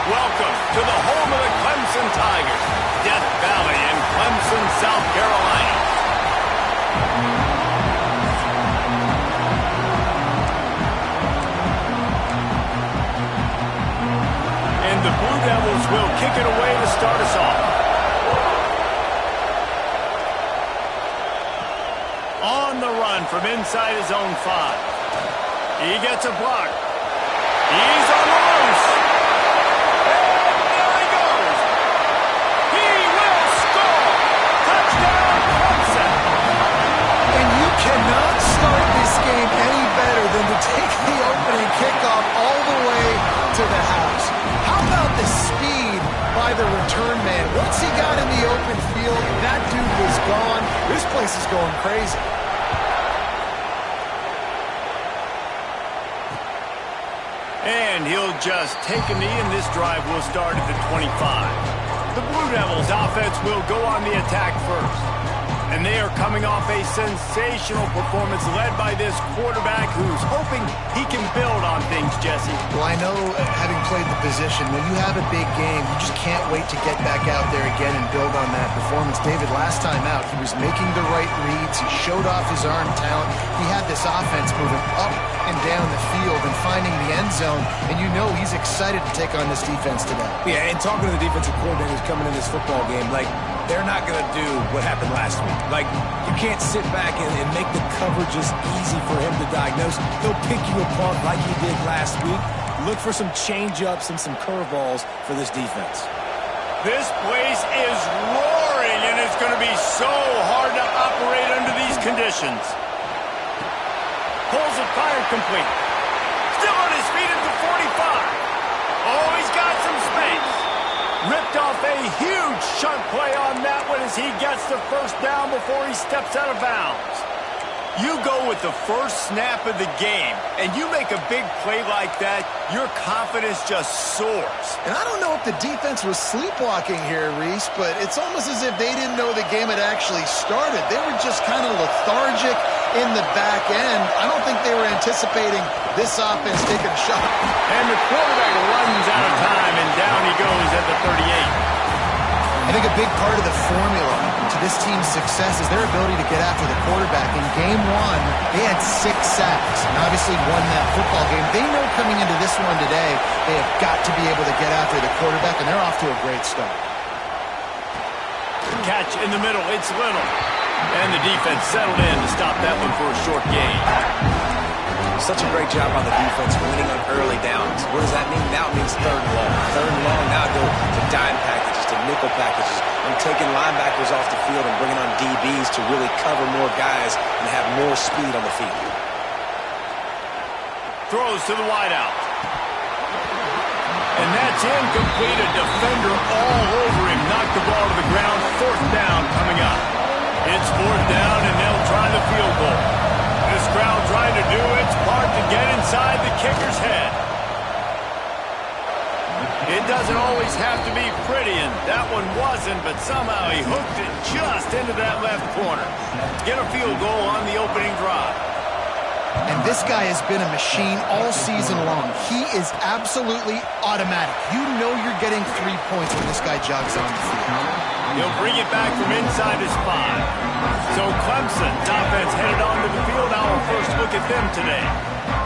Welcome to the home of the Clemson Tigers, Death Valley in Clemson, South Carolina. And the Blue Devils will kick it away to start us off. On the run from inside his own 5. He gets a block. He's on the loose. And there he goes. He will score. Touchdown, Clemson. And you cannot start this game any better than to take the opening kickoff all the way to the house. How about the speed by the return man? Once he got in the open field, that dude was gone. This place is going crazy. And he'll just take a knee, and this drive will start at the 25. The Blue Devils offense will go on the attack first. And they are coming off a sensational performance led by this quarterback who's hoping he can build on things, Jesse. Well, I know, having played the position, when you have a big game, you just can't wait to get back out there again and build on that performance. David, last time out, he was making the right reads. He showed off his arm talent. He had this offense moving up and down the field and finding the end zone. And you know he's excited to take on this defense today. Yeah, and talking to the defensive coordinators coming in this football game, like, they're not going to do what happened last week. Like, you can't sit back and make the coverages easy for him to diagnose. He'll pick you apart like he did last week. Look for some change-ups and some curveballs for this defense. This place is roaring, and it's going to be so hard to operate under these conditions. Pulls it, fired complete. Still on his feet at the 45. Oh, he's got some space. Ripped off a huge chunk play on that one as he gets the first down before he steps out of bounds. You go with the first snap of the game, and you make a big play like that, your confidence just soars. And I don't know if the defense was sleepwalking here, Reese, but it's almost as if they didn't know the game had actually started. They were just kind of lethargic in the back end. I don't think they were anticipating this offense taking a shot. And the quarterback runs out of time, and down he goes at the 38. I think a big part of the formula to this team's success is their ability to get after the quarterback. In game 1, they had 6 sacks and obviously won that football game. They know coming into this one today, they have got to be able to get after the quarterback, and they're off to a great start. Catch in the middle, it's Little. And the defense settled in to stop that one for a short gain. Such a great job by the defense winning on early downs. What does that mean? Now it means third and long. Third and long, now go to dime packages, to nickel packages. I'm taking linebackers off the field and bringing on DBs to really cover more guys and have more speed on the field. Throws to the wideout. And that's incomplete. A defender all over him. Knocked the ball to the ground. 4th down coming up. It's 4th down, and they'll try the field goal. This crowd trying to do its part to get inside the kicker's head. It doesn't always have to be pretty, and that one wasn't, but somehow he hooked it just into that left corner to get a field goal on the opening drive. And this guy has been a machine all season long. He is absolutely automatic. You know you're getting 3 points when this guy jogs on the field. He'll bring it back from inside his 5. So Clemson's offense headed onto the field. Now our first look at them today.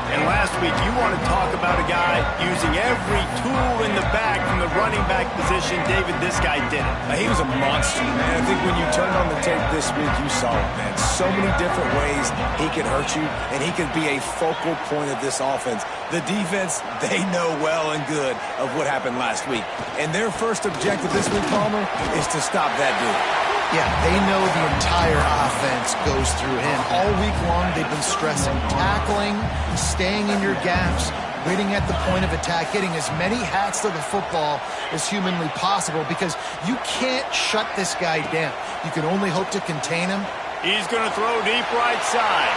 And last week, you want to talk about a guy using every tool in the bag from the running back position. David, this guy did it. He was a monster, man. I think when you turned on the tape this week, you saw it, man. So many different ways he could hurt you, and he could be a focal point of this offense. The defense, they know well and good of what happened last week. And their first objective this week, Palmer, is to stop that dude. Yeah, they know the entire offense goes through him. All week long, they've been stressing tackling, staying in your gaps, waiting at the point of attack, getting as many hats to the football as humanly possible because you can't shut this guy down. You can only hope to contain him. He's going to throw deep right side.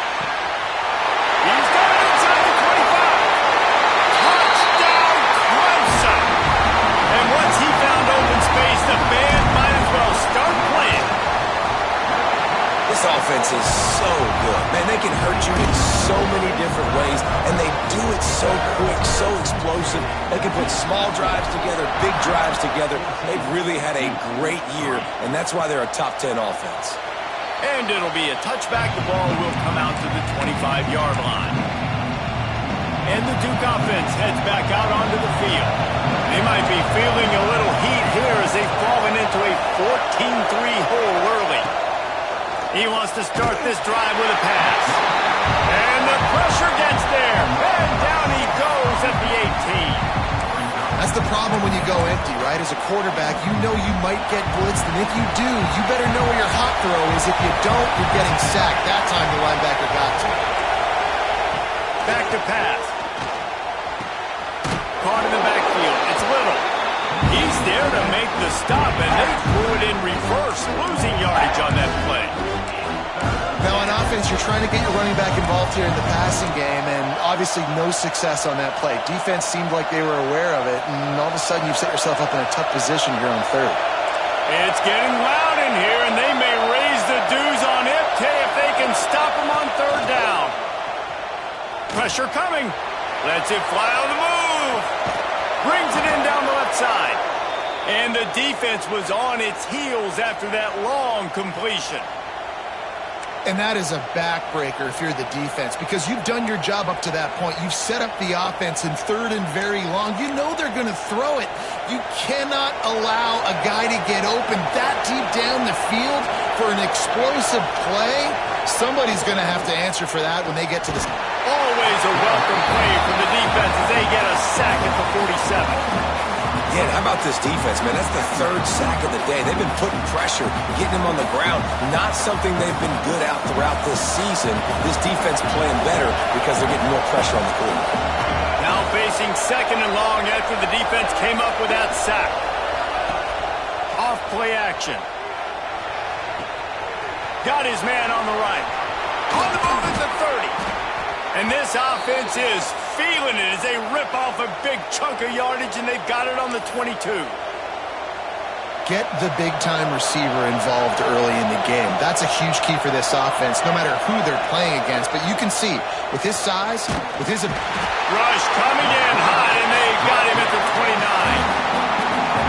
He's got it inside the 25. Touchdown, Clemson. And once he found open space, the band might as well start playing. This offense is so good. Man, they can hurt you in so many different ways, and they do it so quick, so explosive. They can put small drives together, big drives together. They've really had a great year, and that's why they're a top 10 offense. And it'll be a touchback. The ball will come out to the 25-yard line. And the Duke offense heads back out onto the field. They might be feeling a little heat here as they've fallen into a 14-3 hole early. He wants to start this drive with a pass. And the pressure gets there. And down he goes at the 18. That's the problem when you go empty, right? As a quarterback, you know you might get blitzed, and if you do, you better know where your hot throw is. If you don't, you're getting sacked. That time the linebacker got to it. Back to pass. Caught in the backfield. It's Little. He's there to make the stop, and they threw it in reverse, losing yardage on that play. Now on offense, you're trying to get your running back involved here in the passing game, and obviously no success on that play. Defense seemed like they were aware of it, and all of a sudden you've set yourself up in a tough position here on third. It's getting loud in here, and they may raise the dues on Ipte if they can stop him on third down. Pressure coming. Lets it fly on the move. Brings it in down the left side. And the defense was on its heels after that long completion. And that is a backbreaker if you're the defense, because you've done your job up to that point. You've set up the offense in third and very long. You know they're going to throw it. You cannot allow a guy to get open that deep down the field for an explosive play. Somebody's going to have to answer for that when they get to this. Always a welcome play from the defense as they get a sack at the 47. Yeah, how about this defense, man? That's the third sack of the day. They've been putting pressure, getting them on the ground. Not something they've been good at throughout this season. This defense playing better because they're getting more pressure on the quarterback. Now facing second and long after the defense came up with that sack. Off play action. Got his man on the right. On the move at the 30. And this offense is feeling it as they rip off a big chunk of yardage, and they've got it on the 22. Get the big-time receiver involved early in the game. That's a huge key for this offense, no matter who they're playing against. But you can see, with his size, with his... Rush coming in hot, and they got him at the 29.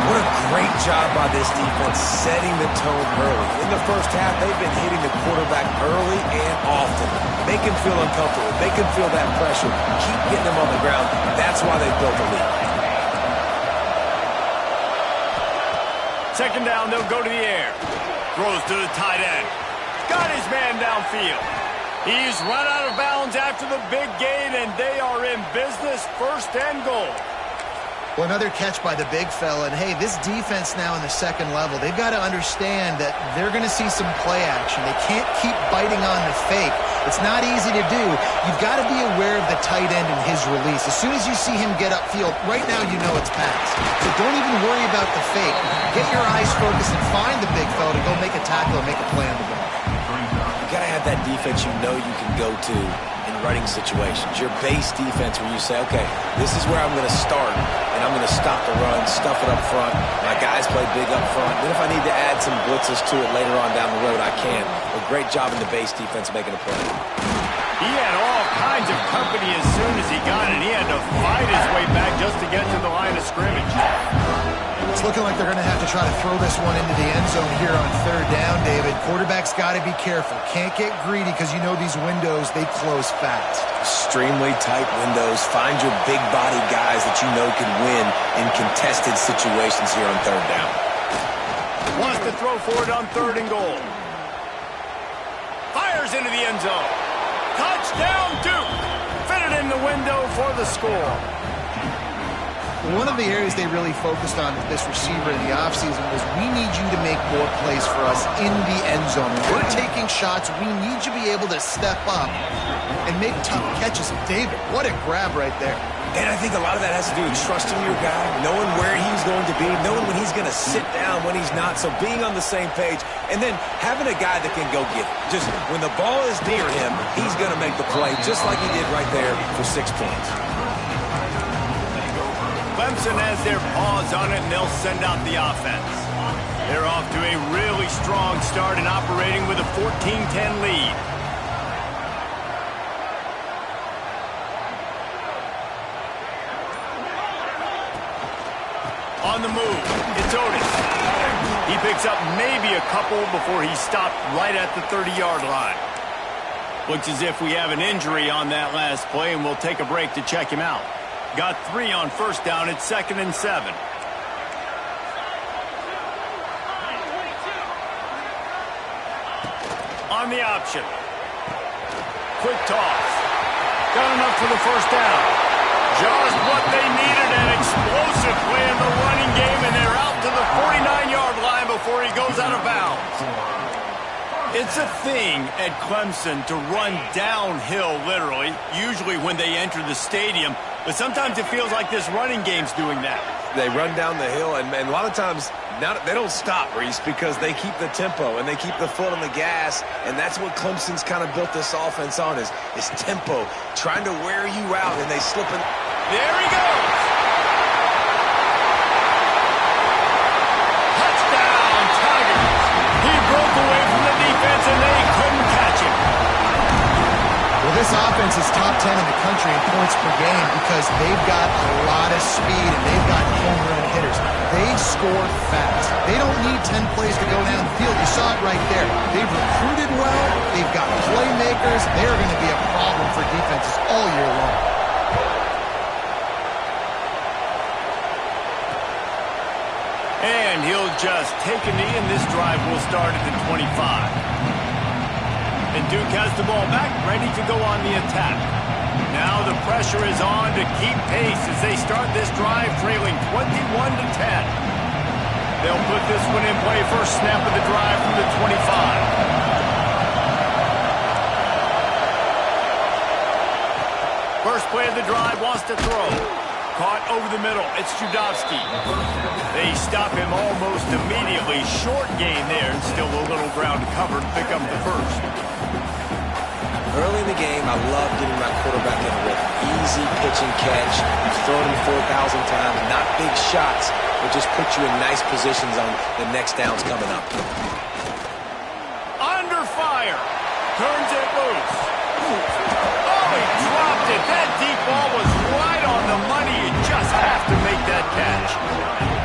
What a great job by this defense setting the tone early. In the first half, they've been hitting the quarterback early and often. Make him feel uncomfortable. Make him feel that pressure. Keep getting him on the ground. That's why they built the lead. Second down, they'll go to the air. Throws to the tight end. Got his man downfield. He's run out of bounds after the big gain, and they are in business, first and goal. Well, another catch by the big fella. And, hey, this defense now in the second level, they've got to understand that they're going to see some play action. They can't keep biting on the fake. It's not easy to do. You've got to be aware of the tight end and his release. As soon as you see him get upfield, right now you know it's pass. So don't even worry about the fake. Get your eyes focused and find the big fella to go make a tackle and make a play on the ball. You got to have that defense you know you can go to in running situations. Your base defense where you say, okay, this is where I'm going to start, and I'm going to stop the run, stuff it up front. My guys play big up front. Then if I need to add some blitzes to it later on down the road, I can. A great job in the base defense making a play. He had all kinds of company as soon as he got it. He had to fight his way back just to get to the line of scrimmage. It's looking like they're going to have to try to throw this one into the end zone here on third down, David. Quarterback's got to be careful. Can't get greedy because you know these windows, they close fast. Extremely tight windows. Find your big body guys that you know can win in contested situations here on third down. Wants to throw for it on third and goal. Fires into the end zone. Touchdown, Duke. Fitted in the window for the score. One of the areas they really focused on with this receiver in the offseason was we need you to make more plays for us in the end zone. When we're taking shots, we need you to be able to step up and make tough catches. David, what a grab right there. And I think a lot of that has to do with trusting your guy, knowing where he's going to be, knowing when he's going to sit down, when he's not, so being on the same page, and then having a guy that can go get it. Just when the ball is near him, he's going to make the play, just like he did right there for 6 points. Clemson has their paws on it, and they'll send out the offense. They're off to a really strong start and operating with a 14-10 lead. On the move, it's Otis. He picks up maybe a couple before he's stopped right at the 30-yard line. Looks as if we have an injury on that last play, and we'll take a break to check him out. Got 3 on first down. It's 2nd and 7. On the option. Quick toss. Got enough for the first down. Just what they needed, an explosive play in the running game, and they're out to the 49-yard line before he goes out of bounds. It's a thing at Clemson to run downhill, literally, usually when they enter the stadium, but sometimes it feels like this running game's doing that. They run down the hill, and a lot of times now they don't stop, Reese, because they keep the tempo and they keep the foot on the gas, and that's what Clemson's kind of built this offense on is tempo, trying to wear you out, and they slip in. There he goes. Touchdown, Tigers. He broke away from the defense, and they couldn't catch him. Well, this offense is top 10 in the country in points per game because they've got a lot of speed and they've got home run hitters. They score fast. They don't need 10 plays to go down the field. You saw it right there. They've recruited well. They've got playmakers. They're going to be a problem for defenses all year long. And he'll just take a knee, and this drive will start at the 25. And Duke has the ball back, ready to go on the attack. Now the pressure is on to keep pace as they start this drive trailing 21-10. They'll put this one in play first snap of the drive from the 25. First play of the drive, wants to throw. Caught over the middle. It's Judovsky. They stop him almost immediately. Short gain there, and still a little ground covered to pick up the first. Early in the game, I love getting my quarterback in a rhythm. Easy pitch and catch. You've thrown him 4,000 times. Not big shots, but just put you in nice positions on the next downs coming up. Under fire. Turns it loose. Oh, he dropped it. That deep ball was right on the money. You just have to make that catch.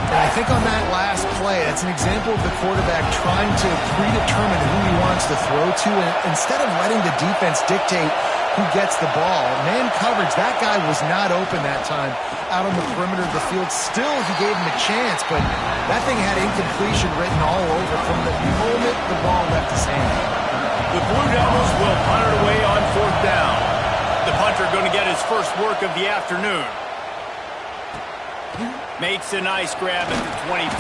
And I think on that last play, that's an example of the quarterback trying to predetermine who he wants to throw to, and instead of letting the defense dictate who gets the ball. Man coverage, that guy was not open that time out on the perimeter of the field. Still, he gave him a chance, but that thing had incompletion written all over from the moment the ball left his hand. The Blue Devils will punt it away on 4th down. The punter going to get his first work of the afternoon. Makes a nice grab at the 25.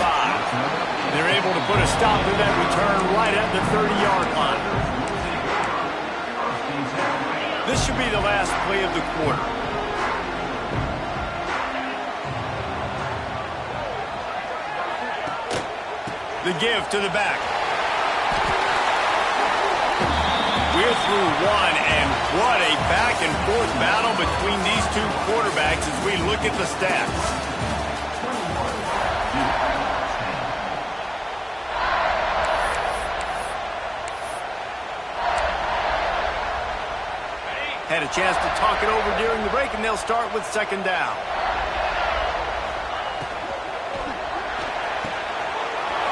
They're able to put a stop to that return right at the 30-yard line. This should be the last play of the quarter. The give to the back. We're through one, and what a back-and-forth battle between these two quarterbacks as we look at the stats. Had a chance to talk it over during the break, and they'll start with 2nd down.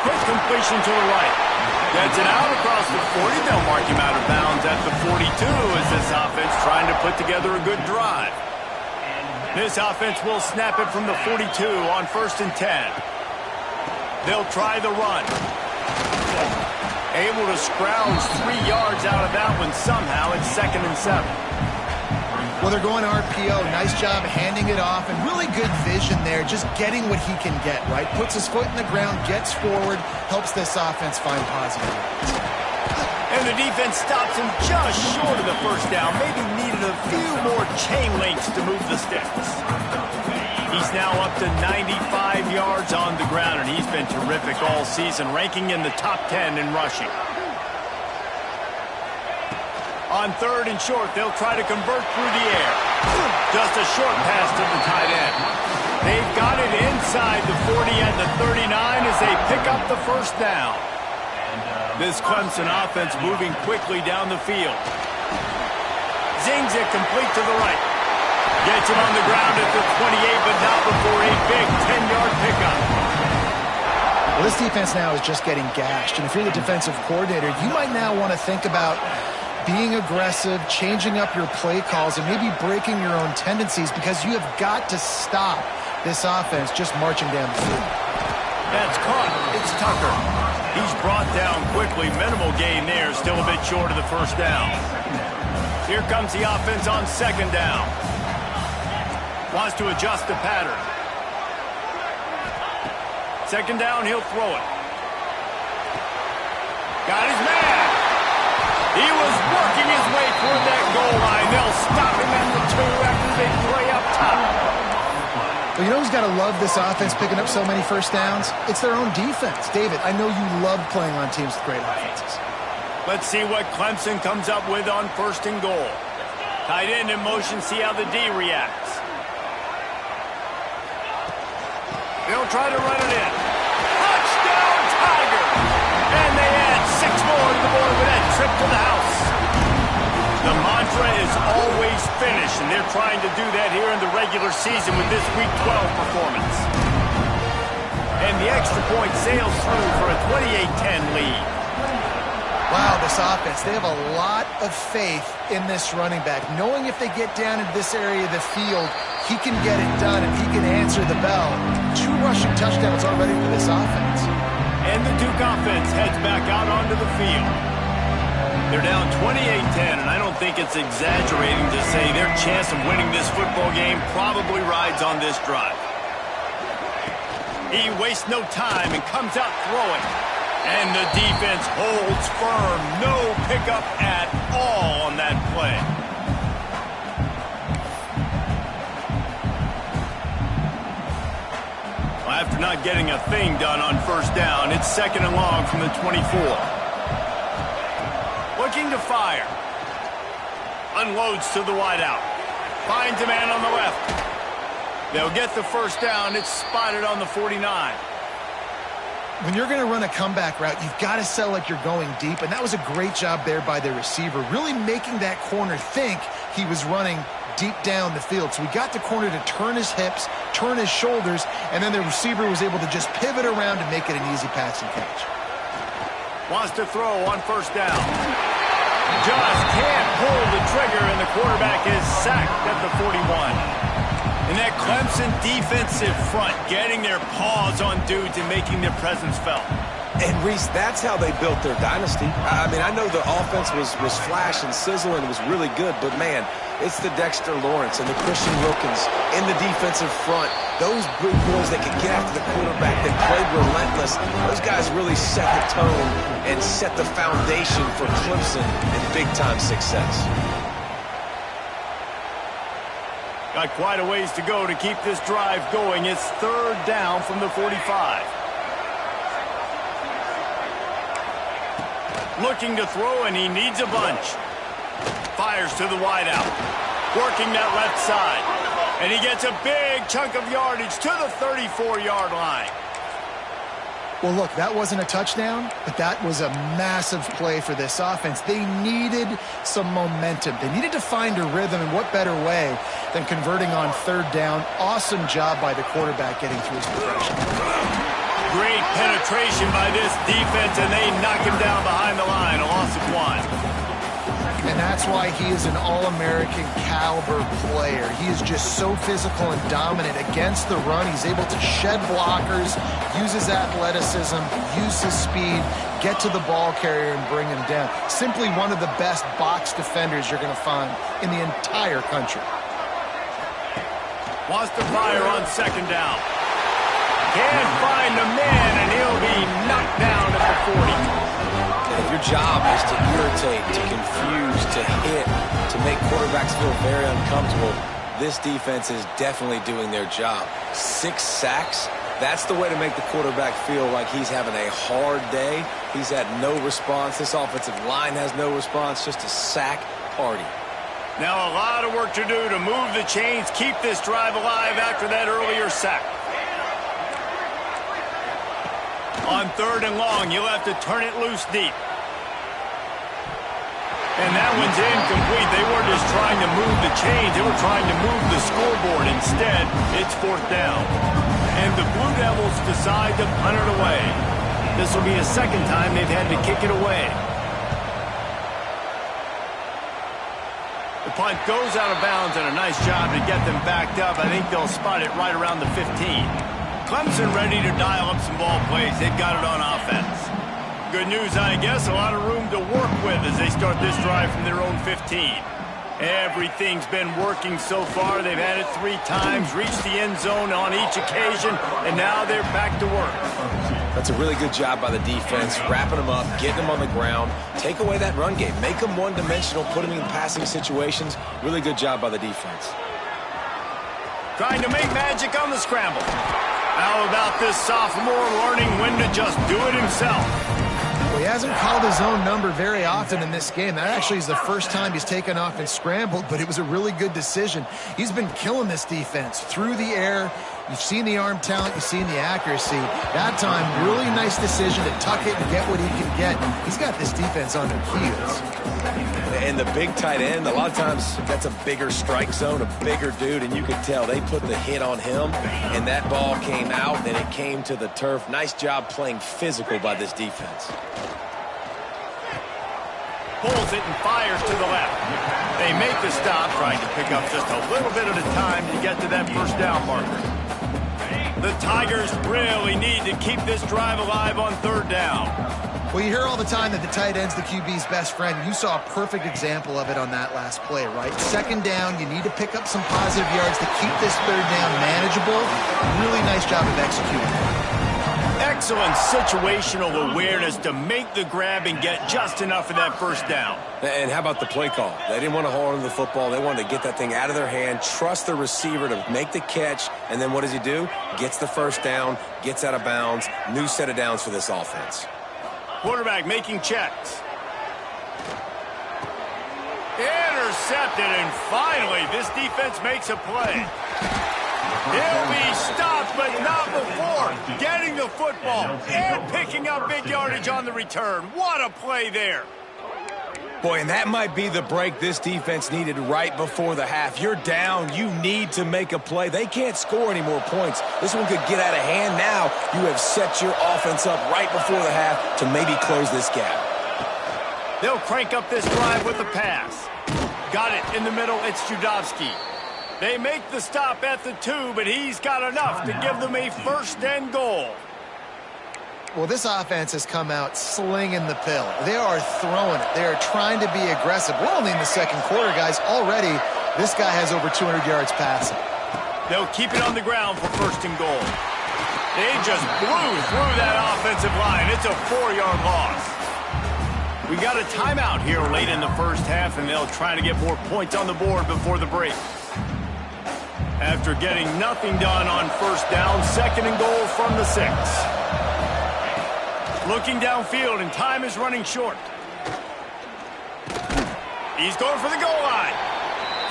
Quick completion to the right. Gets it out across the 40. They'll mark him out of bounds at the 42 as this offense trying to put together a good drive. This offense will snap it from the 42 on 1st and 10. They'll try the run. Able to scrounge 3 yards out of that one somehow. It's 2nd and 7. Well, they're going RPO. Nice job handing it off, and really good vision there, just getting what he can get, right? Puts his foot in the ground, gets forward, helps this offense find positive yards. And the defense stops him just short of the first down. Maybe needed a few more chain links to move the sticks. He's now up to 95 yards on the ground, and he's been terrific all season, ranking in the top 10 in rushing. On 3rd and short, they'll try to convert through the air. Just a short pass to the tight end. They've got it inside the 40 at the 39 as they pick up the first down. This Clemson offense moving quickly down the field. Zings it complete to the right. Gets him on the ground at the 28, but not before a big 10-yard pickup. This defense now is just getting gashed, and if you're the defensive coordinator, you might now want to think about being aggressive, changing up your play calls, and maybe breaking your own tendencies, because you have got to stop this offense just marching down the field. That's caught. It's Tucker. He's brought down quickly. Minimal gain there. Still a bit short of the first down. Here comes the offense on second down. Wants to adjust the pattern. Second down, he'll throw it. Got his man. He was working his way toward that goal line. They'll stop him at the 2 after they play up top. Well, you know who's got to love this offense picking up so many first downs? It's their own defense. David, I know you love playing on teams with great offenses. Let's see what Clemson comes up with on first and goal. Tight end in motion, see how the D reacts. They'll try to run it in. Touchdown, Tiger! And they add 6 more to the board with that trip to the house. The mantra is always finish, and they're trying to do that here in the regular season with this Week 12 performance. And the extra point sails through for a 28-10 lead. Wow, this offense, they have a lot of faith in this running back, knowing if they get down into this area of the field, he can get it done and he can answer the bell. 2 rushing touchdowns already for this offense. And the Duke offense heads back out onto the field. They're down 28-10, and I don't think it's exaggerating to say their chance of winning this football game probably rides on this drive. He wastes no time and comes out throwing. And the defense holds firm. No pickup at all on that play. Well, after not getting a thing done on first down, it's second and long from the 24. Looking to fire. Unloads to the wideout. Finds a man on the left. They'll get the first down. It's spotted on the 49. When you're going to run a comeback route, you've got to sell like you're going deep, and that was a great job there by the receiver, really making that corner think he was running deep down the field. So we got the corner to turn his hips, turn his shoulders, and then the receiver was able to just pivot around and make it an easy pass and catch. Wants to throw on first down. Just can't pull the trigger, and the quarterback is sacked at the 41. And that Clemson defensive front getting their paws on dudes and making their presence felt. And, Reese, that's how they built their dynasty. I mean, I know the offense was flash and sizzle and was really good, but, man, it's the Dexter Lawrence and the Christian Wilkins in the defensive front. Those big boys that can get after the quarterback, that played relentless, those guys really set the tone and set the foundation for Clemson and big-time success. Got quite a ways to go to keep this drive going. It's third down from the 45. Looking to throw, and he needs a bunch. Fires to the wideout. Working that left side. And he gets a big chunk of yardage to the 34-yard line. Well, look, that wasn't a touchdown, but that was a massive play for this offense. They needed some momentum. They needed to find a rhythm, and what better way than converting on third down. Awesome job by the quarterback getting through his progression. Great penetration by this defense, and they knock him down behind the line. A loss of 1. And that's why he is an All-American caliber player. He is just so physical and dominant against the run. He's able to shed blockers, use his athleticism, use his speed, get to the ball carrier and bring him down. Simply one of the best box defenders you're going to find in the entire country. Wants to fire on second down. Can't find the man, and he'll be knocked down at the 40. If your job is to irritate, to confuse, to hit, to make quarterbacks feel very uncomfortable, this defense is definitely doing their job. 6 sacks, that's the way to make the quarterback feel like he's having a hard day. He's had no response. This offensive line has no response, just a sack party. Now a lot of work to do to move the chains, keep this drive alive after that earlier sack. On third and long, you'll have to turn it loose deep. And that one's incomplete. They weren't just trying to move the chains. They were trying to move the scoreboard. Instead, it's fourth down. And the Blue Devils decide to punt it away. This will be the second time they've had to kick it away. The punt goes out of bounds, and a nice job to get them backed up. I think they'll spot it right around the 15. Clemson ready to dial up some ball plays. They've got it on offense. Good news, I guess, a lot of room to work with as they start this drive from their own 15. Everything's been working so far. They've had it 3 times, reached the end zone on each occasion, and now they're back to work. That's a really good job by the defense, wrapping them up, getting them on the ground. Take away that run game. Make them one-dimensional, put them in passing situations. Really good job by the defense. Trying to make magic on the scramble. How about this sophomore learning when to just do it himself? Well, he hasn't called his own number very often in this game. That actually is the first time he's taken off and scrambled, but it was a really good decision. He's been killing this defense through the air. You've seen the arm talent, you've seen the accuracy. That time, really nice decision to tuck it and get what he can get. He's got this defense on their heels. And the big tight end, a lot of times that's a bigger strike zone, a bigger dude, and you could tell they put the hit on him, and that ball came out, and it came to the turf. Nice job playing physical by this defense. Pulls it and fires to the left. They make the stop, trying to pick up just a little bit at a time to get to that first down marker. The Tigers really need to keep this drive alive on 3rd down. Well, you hear all the time that the tight end's the QB's best friend. You saw a perfect example of it on that last play, right? 2nd down, you need to pick up some positive yards to keep this 3rd down manageable. Really nice job of executing. Excellent situational awareness to make the grab and get just enough of that first down. And how about the play call? They didn't want to hold on to the football. They wanted to get that thing out of their hand, trust the receiver to make the catch, and then what does he do? Gets the first down, gets out of bounds. New set of downs for this offense. Quarterback making checks. Intercepted, and finally this defense makes a play. He'll be stopped, but not before getting the football and picking up big yardage on the return. What a play there. Boy, and that might be the break this defense needed right before the half. You're down. You need to make a play. They can't score any more points. This one could get out of hand now. You have set your offense up right before the half to maybe close this gap. They'll crank up this drive with the pass. Got it in the middle. It's Judovsky. They make the stop at the 2, but he's got enough to give them a 1st and goal. Well, this offense has come out slinging the pill. They are throwing it. They are trying to be aggressive. We're only in the 2nd quarter, guys. Already, this guy has over 200 yards passing. They'll keep it on the ground for 1st and goal. They just blew through that offensive line. It's a 4-yard loss. We got a timeout here late in the first half, and they'll try to get more points on the board before the break. After getting nothing done on 1st down, 2nd and goal from the 6. Looking downfield, and time is running short. He's going for the goal line.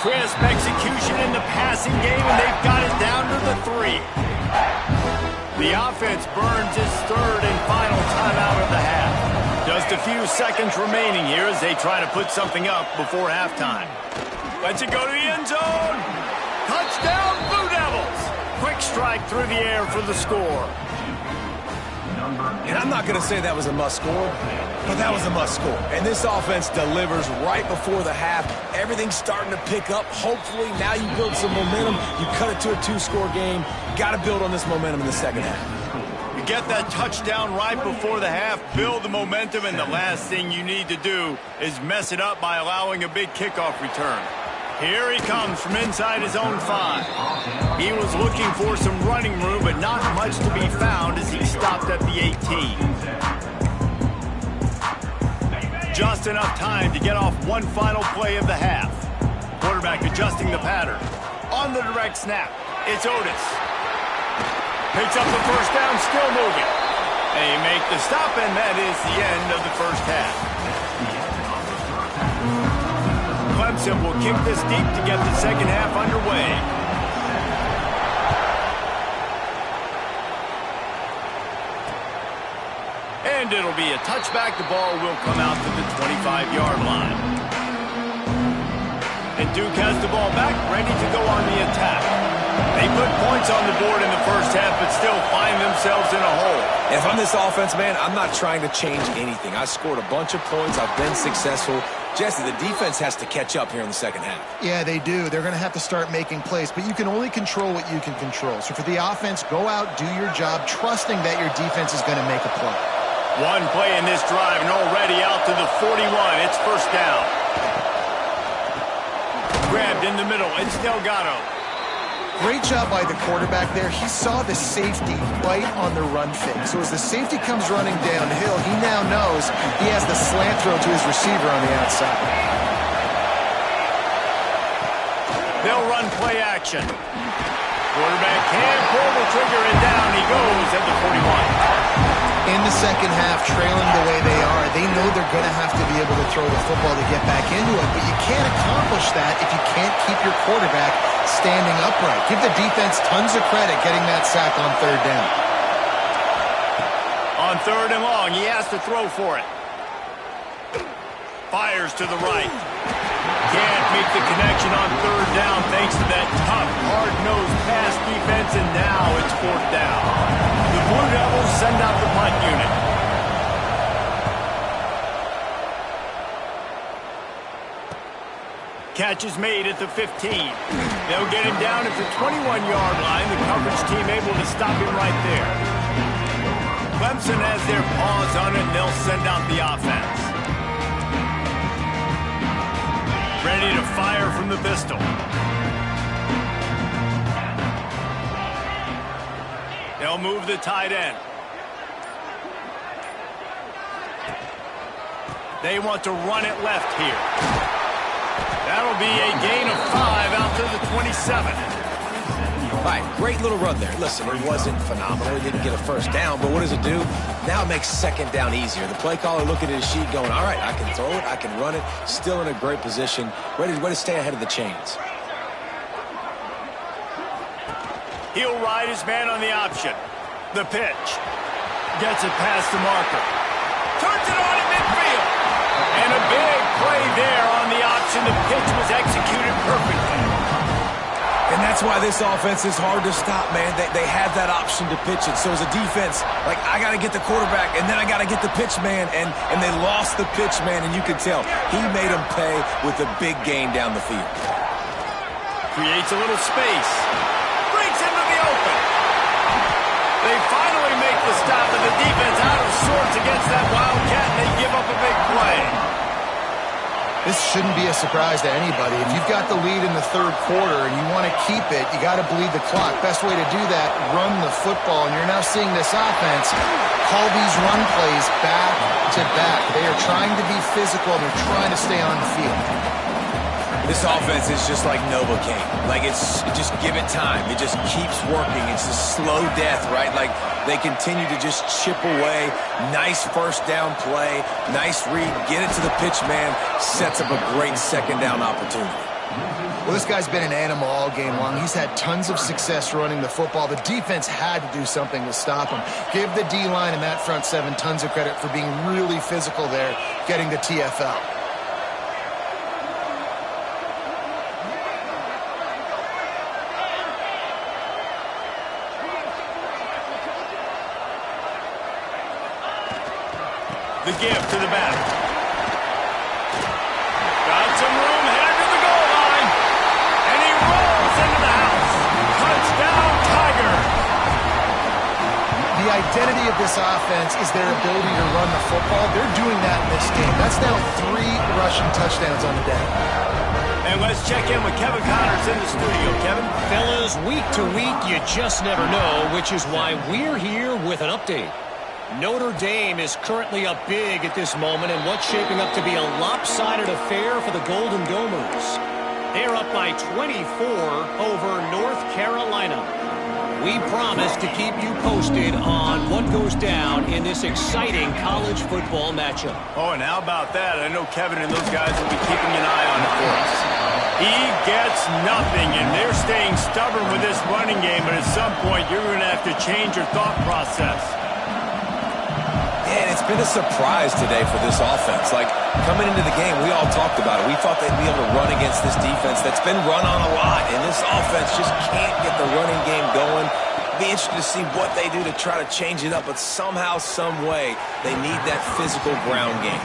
Crisp execution in the passing game, and they've got it down to the 3. The offense burns its 3rd and final timeout of the half. Just a few seconds remaining here as they try to put something up before halftime. Lets it go to the end zone. Touchdown, Blue Devils! Quick strike through the air for the score. And I'm not going to say that was a must score, but that was a must score. And this offense delivers right before the half. Everything's starting to pick up. Hopefully, now you build some momentum. You cut it to a 2-score game. Got to build on this momentum in the 2nd half. You get that touchdown right before the half, build the momentum, and the last thing you need to do is mess it up by allowing a big kickoff return. Here he comes from inside his own 5. He was looking for some running room, but not much to be found as he stopped at the 18. Just enough time to get off one final play of the half. Quarterback adjusting the pattern. On the direct snap, it's Otis. Picks up the first down, still moving. They make the stop, and that is the end of the first half. Clemson will kick this deep to get the second half underway. And it'll be a touchback. The ball will come out to the 25-yard line. And Duke has the ball back, ready to go on the attack. They put points on the board in the first half, but still find themselves in a hole. If I'm this offense, man, I'm not trying to change anything. I scored a bunch of points. I've been successful. Jesse, the defense has to catch up here in the second half. Yeah, they do. They're going to have to start making plays, but you can only control what you can control. So for the offense, go out, do your job, trusting that your defense is going to make a play. One play in this drive, and already out to the 41. It's first down. Grabbed in the middle. It's Delgado. Great job by the quarterback there. He saw the safety bite on the run fake. So as the safety comes running downhill, he now knows he has the slant throw to his receiver on the outside. They'll run play action. Quarterback can pull the trigger, and down he goes at the 41. In the second half, trailing the way they are, they know they're going to have to be able to throw the football to get back into it, but you can't accomplish that if you can't keep your quarterback standing upright. Give the defense tons of credit getting that sack on third down. On third and long, he has to throw for it. Fires to the right. Can't make the connection on third down thanks to that tough, hard-nosed pass defense, and now it's fourth down. The Blue Devils send out the punt unit. Catch is made at the 15. They'll get him down at the 21-yard line. The coverage team able to stop him right there. Clemson has their paws on it, and they'll send out the offense. Ready to fire from the pistol. They'll move the tight end. They want to run it left here. That'll be a gain of 5 out to the 27. All right, great little run there. Listen, it wasn't phenomenal. He didn't get a first down, but what does it do? Now it makes second down easier. The play caller looking at his sheet going, all right, I can throw it, I can run it, still in a great position, ready to stay ahead of the chains. He'll ride his man on the option. The pitch. Gets it past the marker. Turns it on in midfield. And a big play there on the option. The pitch was executed perfectly. And that's why this offense is hard to stop, man. They have that option to pitch it. So as a defense, like, I got to get the quarterback, and then I got to get the pitch man, and they lost the pitch man, and you could tell. He made them pay with a big gain down the field. Creates a little space. Breaks into the open. They finally make the stop, and the defense out of sorts against that Wildcat, and they give up a big play. This shouldn't be a surprise to anybody. If you've got the lead in the third quarter and you want to keep it, you got to bleed the clock. Best way to do that, run the football. And you're now seeing this offense call these run plays back to back. They are trying to be physical, and they're trying to stay on the field. This offense is just like Novocaine. Like, just give it time. It just keeps working. It's a slow death, right? Like, they continue to just chip away. Nice first down play. Nice read. Get it to the pitch man. Sets up a great second down opportunity. Well, this guy's been an animal all game long. He's had tons of success running the football. The defense had to do something to stop him. Give the D-line and that front seven tons of credit for being really physical there, getting the TFL. The give to the back. Got some room, headed to the goal line. And he rolls into the house. Touchdown, Tiger. The identity of this offense is their ability to run the football. They're doing that in this game. That's now 3 rushing touchdowns on the day. And let's check in with Kevin Connors in the studio. Kevin? Fellas, week to week, you just never know, which is why we're here with an update. Notre Dame is currently up big at this moment in what's shaping up to be a lopsided affair for the Golden Domers. They're up by 24 over North Carolina. We promise to keep you posted on what goes down in this exciting college football matchup. Oh, and how about that? I know Kevin and those guys will be keeping an eye on it for us. He gets nothing, and they're staying stubborn with this running game, but at some point you're going to have to change your thought process. And it's been a surprise today for this offense. Like, coming into the game, we all talked about it. We thought they'd be able to run against this defense that's been run on a lot, and this offense just can't get the running game going. be interested to see what they do to try to change it up, but somehow, some way, they need that physical ground game.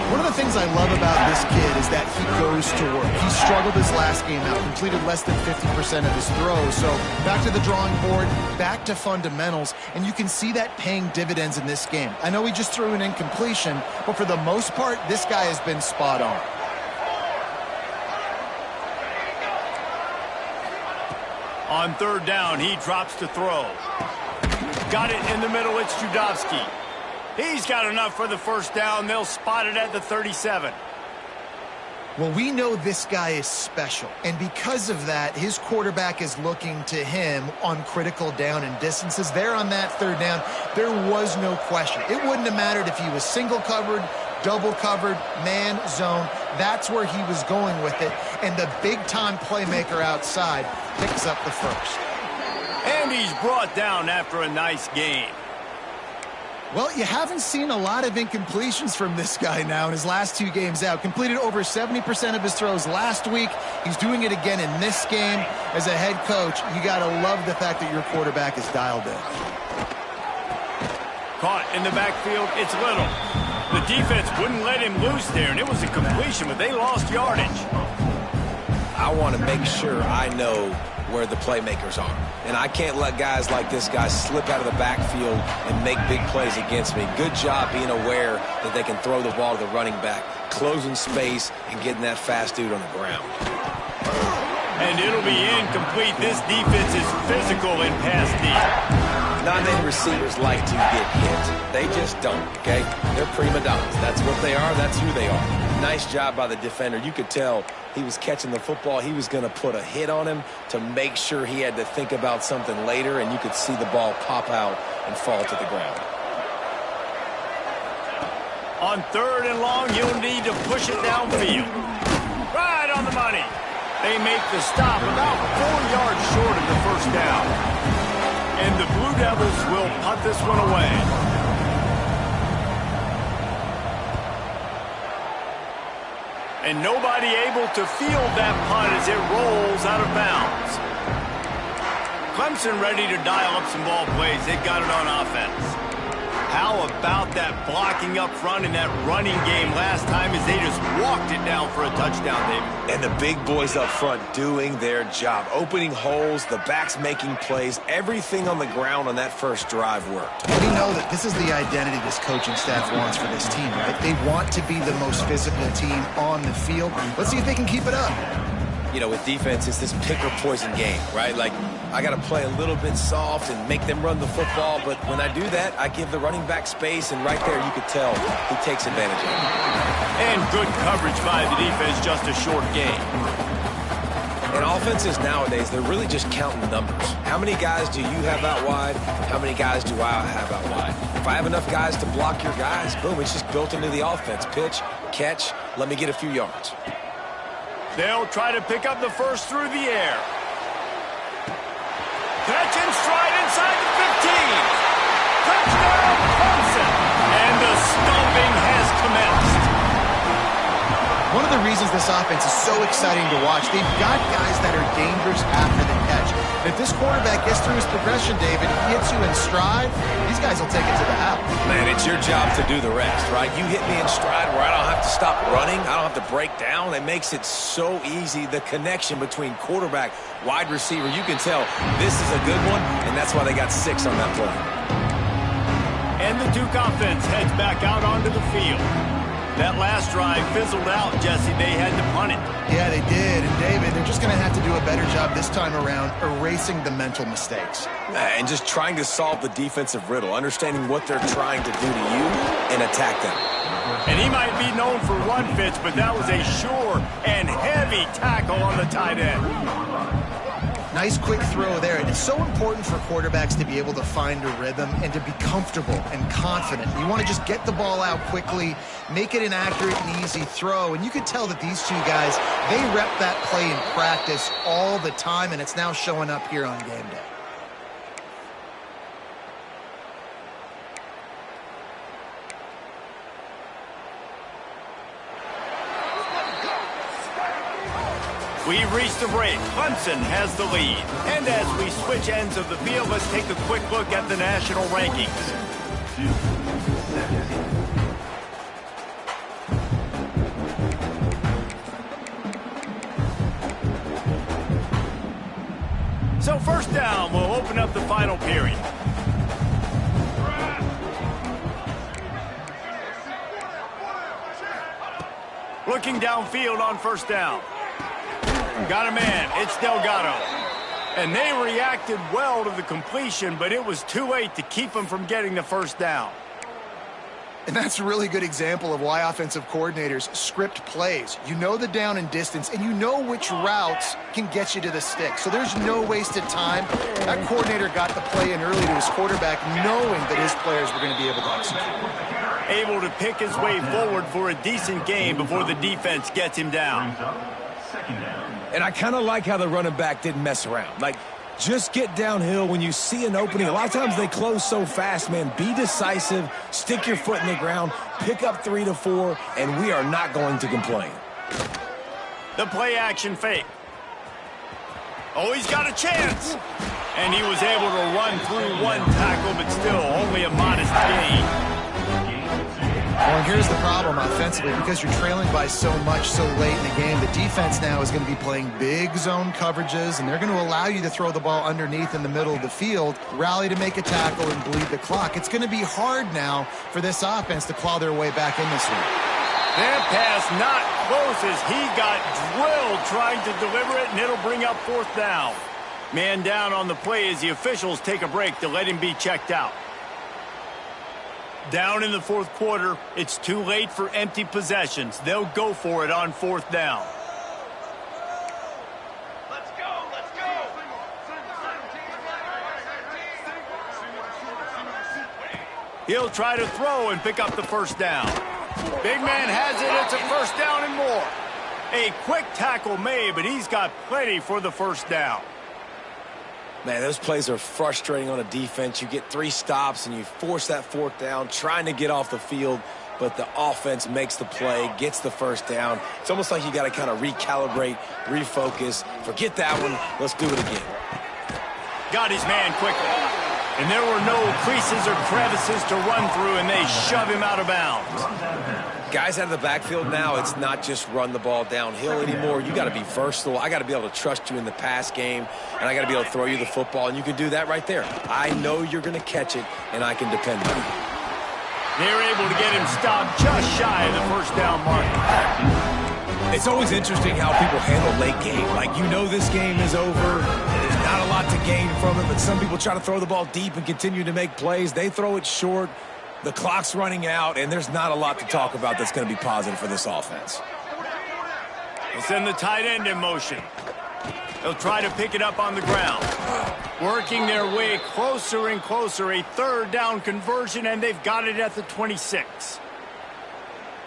One of the things I love about this kid is that he goes to work. He struggled his last game out, completed less than 50% of his throws. So back to the drawing board, back to fundamentals, and you can see that paying dividends in this game. I know he just threw an incompletion, but for the most part, this guy has been spot on. On third down, he drops to throw. Got it in the middle, it's Judovsky. He's got enough for the first down. They'll spot it at the 37. Well, we know this guy is special, and because of that, his quarterback is looking to him on critical down and distances. There on that third down, there was no question. It wouldn't have mattered if he was single covered, double covered, man, zone. That's where he was going with it, and the big-time playmaker outside picks up the first. And he's brought down after a nice game. Well, you haven't seen a lot of incompletions from this guy now in his last 2 games out. Completed over 70% of his throws last week. He's doing it again in this game. As a head coach, you got to love the fact that your quarterback is dialed in. Caught in the backfield, it's Little. The defense wouldn't let him loose there, and it was a completion, but they lost yardage. I want to make sure I know where the playmakers are. And I can't let guys like this guy slip out of the backfield and make big plays against me. Good job being aware that they can throw the ball to the running back, closing space and getting that fast dude on the ground. And it'll be incomplete. This defense is physical in pass deep. Not many receivers like to get hit. They just don't, okay? They're prima donnas. That's what they are. That's who they are. Nice job by the defender. You could tell he was catching the football. He was going to put a hit on him to make sure he had to think about something later, and you could see the ball pop out and fall to the ground. On third and long, you'll need to push it downfield. Right on the money. They make the stop about 4 yards short of the first down. And the Blue Devils will punt this one away. And nobody able to field that punt as it rolls out of bounds. Clemson ready to dial up some ball plays. They got it on offense. How about that blocking up front and that running game last time as they just walked it down for a touchdown, David? And the big boys up front doing their job. Opening holes, the backs making plays. Everything on the ground on that first drive worked. We know that this is the identity this coaching staff wants for this team, right? They want to be the most physical team on the field. Let's see if they can keep it up. You know, with defense, it's this pick or poison game, right? Like, I got to play a little bit soft and make them run the football, but when I do that, I give the running back space, and right there you could tell he takes advantage of it. And good coverage by the defense, just a short game. And offenses nowadays, they're really just counting numbers. How many guys do you have out wide? How many guys do I have out wide? If I have enough guys to block your guys, boom, it's just built into the offense. Pitch, catch, let me get a few yards. They'll try to pick up the first through the air. Catch in stride inside the 15. Touchdown, Clemson. And the stomping has commenced. One of the reasons this offense is so exciting to watch, they've got guys that are dangerous after the catch. And if this quarterback gets through his progression, David, he hits you in stride, these guys will take it to the house. Man, it's your job to do the rest, right? You hit me in stride where I don't have to stop running. I don't have to break down. It makes it so easy. The connection between quarterback, wide receiver, you can tell this is a good one, and that's why they got 6 on that play. And the Duke offense heads back out onto the field. That last drive fizzled out, Jesse. They had to punt it. Yeah, they did. And, David, they're just going to have to do a better job this time around erasing the mental mistakes. And just trying to solve the defensive riddle, understanding what they're trying to do to you and attack them. And he might be known for run fits, but that was a sure and heavy tackle on the tight end. Nice quick throw there. And it's so important for quarterbacks to be able to find a rhythm and to be comfortable and confident. You want to just get the ball out quickly, make it an accurate and easy throw. And you could tell that these two guys, they rep that play in practice all the time, and it's now showing up here on game day. We've reached the break. Clemson has the lead. And as we switch ends of the field, let's take a quick look at the national rankings. So first down, we'll open up the final period. Looking downfield on first down. Got a man. It's Delgado. And they reacted well to the completion, but it was too late to keep them from getting the first down. And that's a really good example of why offensive coordinators script plays. You know the down and distance, and you know which routes can get you to the stick. So there's no wasted time. That coordinator got the play in early to his quarterback, knowing that his players were going to be able to execute. Able to pick his way forward for a decent game before the defense gets him down. And I kind of like how the running back didn't mess around. Like, just get downhill when you see an opening. A lot of times they close so fast, man. Be decisive, stick your foot in the ground, pick up 3 to 4, and we are not going to complain. The play action fake. Oh, he's got a chance. And he was able to run through one tackle, but still only a modest gain. Well, and here's the problem offensively. Because you're trailing by so much so late in the game, the defense now is going to be playing big zone coverages, and they're going to allow you to throw the ball underneath in the middle of the field, rally to make a tackle, and bleed the clock. It's going to be hard now for this offense to claw their way back in this one. That pass not close as he got drilled trying to deliver it, and it'll bring up fourth down. Man down on the play as the officials take a break to let him be checked out. Down in the fourth quarter, it's too late for empty possessions. They'll go for it on fourth down. Let's go, let's go. He'll try to throw and pick up the first down. Big man has it. It's a first down and more. A quick tackle made, but he's got plenty for the first down. Man, those plays are frustrating on a defense. You get 3 stops and you force that fourth down, trying to get off the field, but the offense makes the play, gets the first down. It's almost like you got to kind of recalibrate, refocus. Forget that one. Let's do it again. Got his man quickly. And there were no creases or crevices to run through, and they shove him out of bounds. Guys out of the backfield now, it's not just run the ball downhill anymore. You got to be versatile. I got to be able to trust you in the pass game, and I got to be able to throw you the football, and you can do that right there. I know you're going to catch it, and I can depend on you. They're able to get him stopped just shy of the first down mark. It's always interesting how people handle late game. Like, you know this game is over. There's not a lot to gain from it, but some people try to throw the ball deep and continue to make plays. They throw it short. The clock's running out, and there's not a lot to talk about that's going to be positive for this offense. They'll send the tight end in motion. They'll try to pick it up on the ground. Working their way closer and closer. A third down conversion, and they've got it at the 26.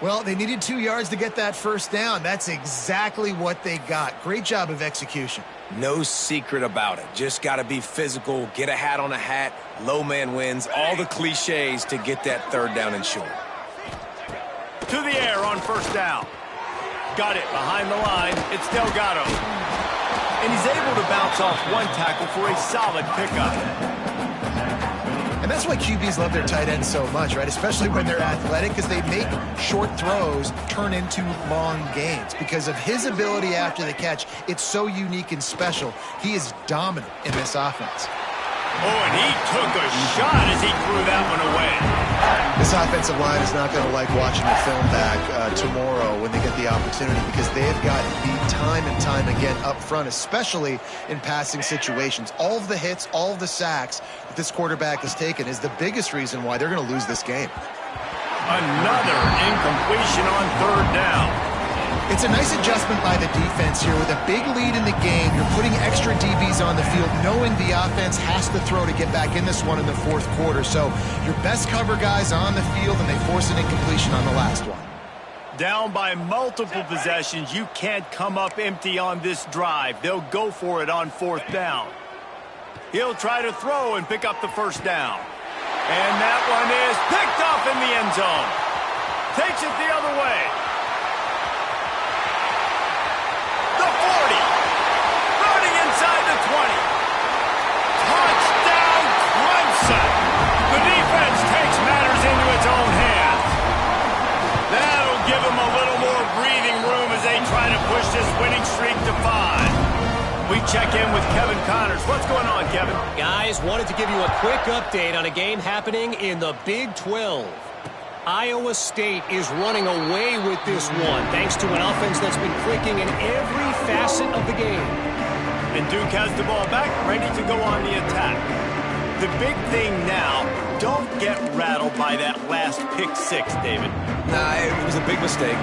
Well, they needed 2 yards to get that first down. That's exactly what they got. Great job of execution. No secret about it. Just got to be physical, get a hat on a hat, low man wins, all the cliches to get that third down and short. To the air on first down. Got it behind the line. It's Delgado. And he's able to bounce off one tackle for a solid pickup. And that's why QBs love their tight ends so much, right? Especially when they're athletic, because they make short throws turn into long gains. Because of his ability after the catch, it's so unique and special. He is dominant in this offense. Oh, and he took a shot as he threw that one away. This offensive line is not going to like watching the film back tomorrow when they get the opportunity, because they have gotten beat time and time again up front, especially in passing situations. All of the hits, all of the sacks that this quarterback has taken is the biggest reason why they're going to lose this game. Another incompletion on third down. It's a nice adjustment by the defense here. With a big lead in the game, you're putting extra DBs on the field, knowing the offense has to throw to get back in this one in the fourth quarter. So your best cover guys on the field, and they force an incompletion on the last one. Down by multiple possessions, you can't come up empty on this drive. They'll go for it on fourth down. He'll try to throw and pick up the first down. And that one is picked off in the end zone. Takes it the other way. The 40. 20. Touchdown, Clemson! The defense takes matters into its own hands. That'll give them a little more breathing room as they try to push this winning streak to 5. We check in with Kevin Connors. What's going on, Kevin? Guys, wanted to give you a quick update on a game happening in the Big 12. Iowa State is running away with this one, thanks to an offense that's been clicking in every facet of the game. And Duke has the ball back, ready to go on the attack. The big thing now, don't get rattled by that last pick six, David. Nah, it was a big mistake.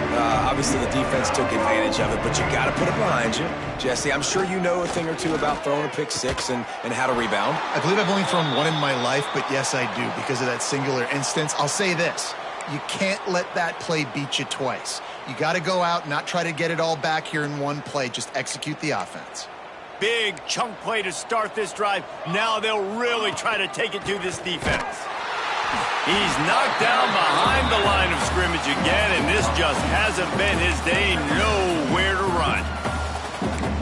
Obviously, the defense took advantage of it, but you got to put it behind you. Jesse, I'm sure you know a thing or two about throwing a pick six and how to rebound. I believe I've only thrown one in my life, but yes, I do, because of that singular instance. I'll say this. You can't let that play beat you twice. You got to go out, not try to get it all back here in one play. Just execute the offense. Big chunk play to start this drive. Now they'll really try to take it to this defense. He's knocked down behind the line of scrimmage again, and this just hasn't been his day. Nowhere to run.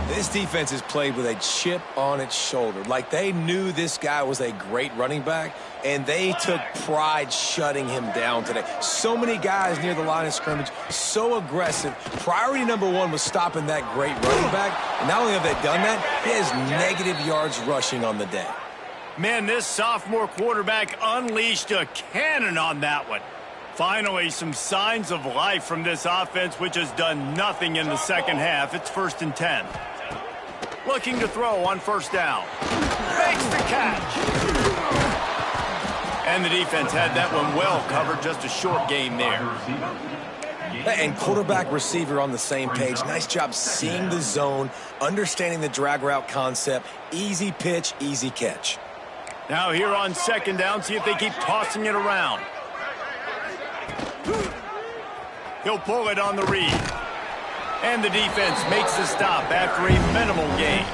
This defense has played with a chip on its shoulder. Like they knew this guy was a great running back, and they took pride shutting him down today. So many guys near the line of scrimmage, so aggressive. Priority number one was stopping that great running back. And not only have they done that, he has negative yards rushing on the day. Man, this sophomore quarterback unleashed a cannon on that one. Finally, some signs of life from this offense, which has done nothing in the second half. It's 1st and 10. Looking to throw on first down. Makes the catch. And the defense had that one well covered. Just a short gain there. And quarterback receiver on the same page. Nice job seeing the zone, understanding the drag route concept. Easy pitch, easy catch. Now here on 2nd down, see if they keep tossing it around. He'll pull it on the read. And the defense makes the stop after a minimal gain.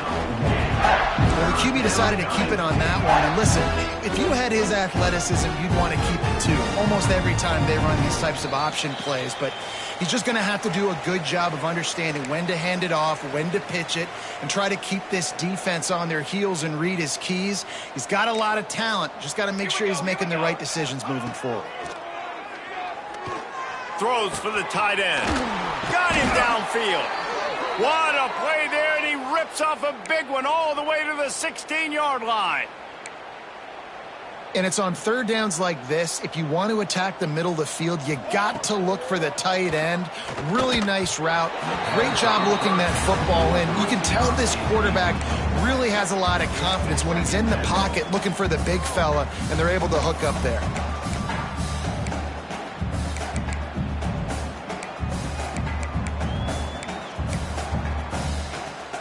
Well, the QB decided to keep it on that one. And listen, if you had his athleticism, you'd want to keep it too. Almost every time they run these types of option plays. But he's just going to have to do a good job of understanding when to hand it off, when to pitch it, and try to keep this defense on their heels and read his keys. He's got a lot of talent. Just got to make sure he's making the right decisions moving forward. Throws for the tight end. Got him downfield. What a play there, and he rips off a big one all the way to the 16-yard line. And it's on 3rd downs like this. If you want to attack the middle of the field, you got to look for the tight end. Really nice route. Great job looking that football in. You can tell this quarterback really has a lot of confidence when he's in the pocket looking for the big fella, and they're able to hook up there.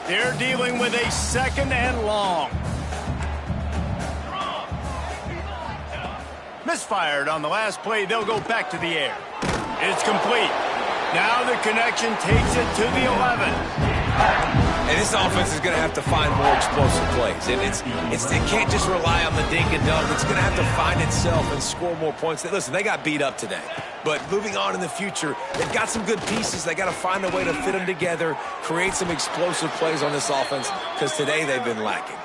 They're dealing with a 2nd and long. Misfired on the last play. They'll go back to the air. It's complete. Now the connection takes it to the 11. And this offense is going to have to find more explosive plays. And it can't just rely on the dink and dunk. It's going to have to find itself and score more points. Listen, they got beat up today. But moving on in the future, they've got some good pieces. They got to find a way to fit them together, create some explosive plays on this offense, because today they've been lacking.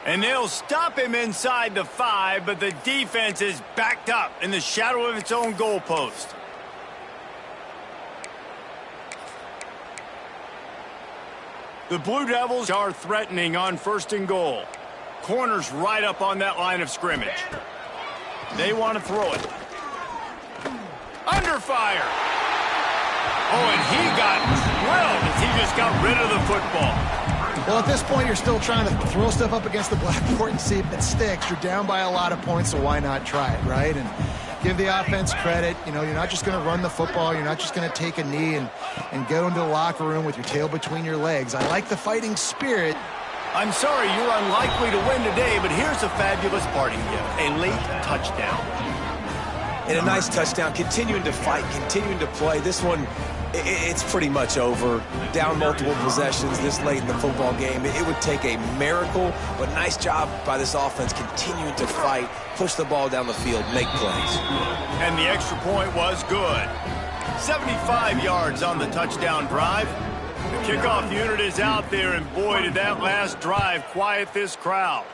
And they'll stop him inside the 5, but the defense is backed up in the shadow of its own goalpost. The Blue Devils are threatening on 1st and goal. Corners right up on that line of scrimmage. They want to throw it. Under fire. Oh, and he got drilled as he just got rid of the football. Well, at this point, you're still trying to throw stuff up against the blackboard and see if it sticks. You're down by a lot of points, so why not try it, right? And give the offense credit. You know, you're not just going to run the football. You're not just going to take a knee and go into the locker room with your tail between your legs. I like the fighting spirit. I'm sorry you're unlikely to win today, but here's a fabulous parting gift. A late touchdown. And a nice touchdown, continuing to fight, continuing to play. This one, it's pretty much over. Down multiple possessions this late in the football game. It would take a miracle, but nice job by this offense continuing to fight, push the ball down the field, make plays. And the extra point was good. 75 yards on the touchdown drive. The kickoff unit is out there, and boy, did that last drive quiet this crowd.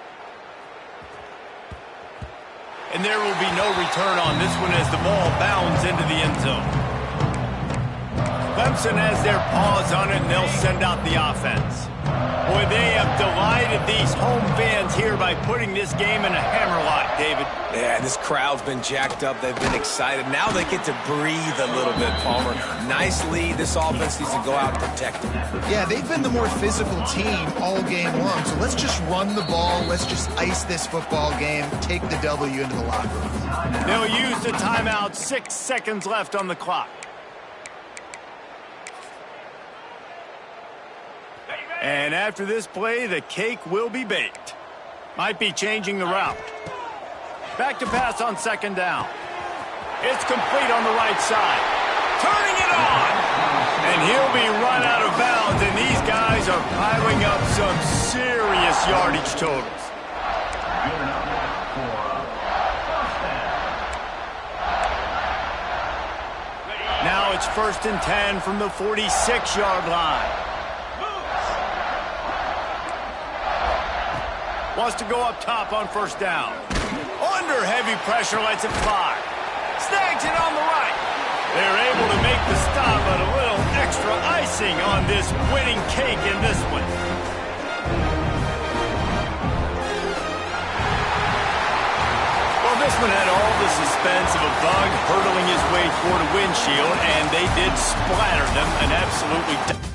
And there will be no return on this one as the ball bounds into the end zone. Clemson has their paws on it, and they'll send out the offense. Boy, they have delighted these home fans here by putting this game in a hammerlock, David. Yeah, this crowd's been jacked up. They've been excited. Now they get to breathe a little bit, Palmer. Nice lead. This offense needs to go out and protect them. Yeah, they've been the more physical team all game long. So let's just run the ball. Let's just ice this football game. Take the W into the locker room. They'll use the timeout. 6 seconds left on the clock. And after this play, the cake will be baked. Might be changing the route. Back to pass on second down. It's complete on the right side. Turning it on! And he'll be run out of bounds, and these guys are piling up some serious yardage totals. Now it's 1st and 10 from the 46-yard line. Wants to go up top on 1st down. Under heavy pressure, lets it fly. Snags it on the right. They're able to make the stop, but a little extra icing on this winning cake in this one. Well, this one had all the suspense of a bug hurtling his way toward a windshield, and they did splatter them an absolutely...